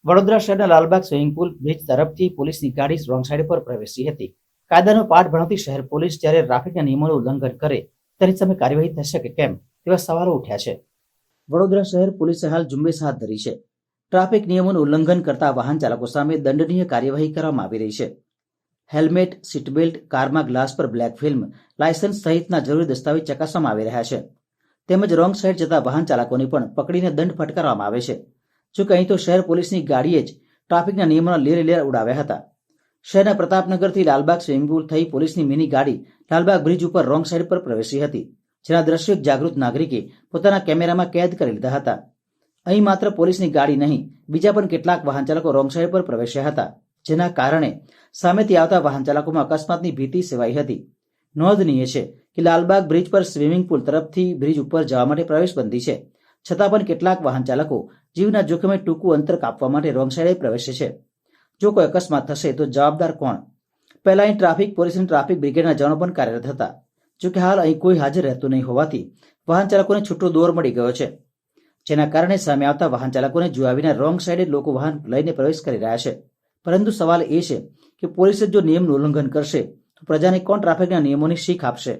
વડોદરા શહેરના Lalbaug swimming pool bridge તરફથી પોલીસની ગાડી રોંગ સાઈડ પર પ્રવેશી હતી. કાયદાનો પાઠ ભણાવતી શહેર પોલીસ જ્યારે ટ્રાફિકના નિયમોનું ઉલ્લંઘન કરે તેની સામે કાર્યવાહી થશે કે કેમ તેવા સવાલો ઉઠ્યા છે. વડોદરા શહેર પોલીસે હાલ ઝુંબેશ હાથ ધરી છે. ટ્રાફિક નિયમોનું ઉલ્લંઘન કરતા વાહન ચાલકો સામે દંડનીય કાર્યવાહી કરવામાં આવી રહી છે. હેલ્મેટ, સીટ બેલ્ટ, કારમાં ગ્લાસ પર બ્લેક ફિલ્મ, લાયસન્સ સહિતના જરૂરી દસ્તાવેજ ચકાસવામાં આવી રહ્યા છે. તેમજ રોંગ સાઈડ જતા વાહન ચાલકોને પણ પકડીને દંડ ફટકારવામાં આવે છે. જોકે અહીં તો શહેર પોલીસની ગાડીએ જ ટ્રાફિકના નિયમોના લેર ઉડાવ્યા હતા. શહેરના પ્રતાપનગરથી લાલબાગ સ્વિમિંગ પુલ થઈ પોલીસની મિની ગાડી લાલબાગ બ્રિજ ઉપર રોંગ સાઈડ પર પ્રવેશી હતી, જેના દ્રશ્યો એક જાગૃત નાગરિકે પોતાના કેમેરામાં કેદ કરી લીધા હતા. અહીં માત્ર પોલીસની ગાડી નહીં, બીજા પણ કેટલાક વાહન ચાલકો રોંગ સાઈડ પર પ્રવેશ્યા હતા, જેના કારણે સામેથી આવતા વાહન ચાલકોમાં અકસ્માતની ભીતિ સેવાઈ હતી. નોંધનીય છે કે લાલબાગ બ્રિજ પર સ્વિમિંગ પુલ તરફથી બ્રિજ ઉપર જવા માટે પ્રવેશબંધી છે, છતાં પણ કેટલાક વાહન ચાલકો જીવના જોખમે ટૂંકું અંતર કાપવા માટે રોંગ સાઈડે પ્રવેશે છે. જો કોઈ અકસ્માત થશે તો જવાબદાર કોણ? પહેલા અહીં ટ્રાફિક પોલીસ અને ટ્રાફિક બ્રિગેડના જવાનો પણ કાર્યરત હતા. જોકે હાલ અહીં કોઈ હાજર રહેતું નહીં હોવાથી વાહન ચાલકોને છૂટો દોર મળી ગયો છે, જેના કારણે સામે આવતા વાહન ચાલકોને જોયા વિના રોંગ સાઈડે લોકો વાહન લઈને પ્રવેશ કરી રહ્યા છે. પરંતુ સવાલ એ છે કે પોલીસે જો નિયમનું ઉલ્લંઘન કરશે તો પ્રજાને કોણ ટ્રાફિકના નિયમોની શીખ આપશે?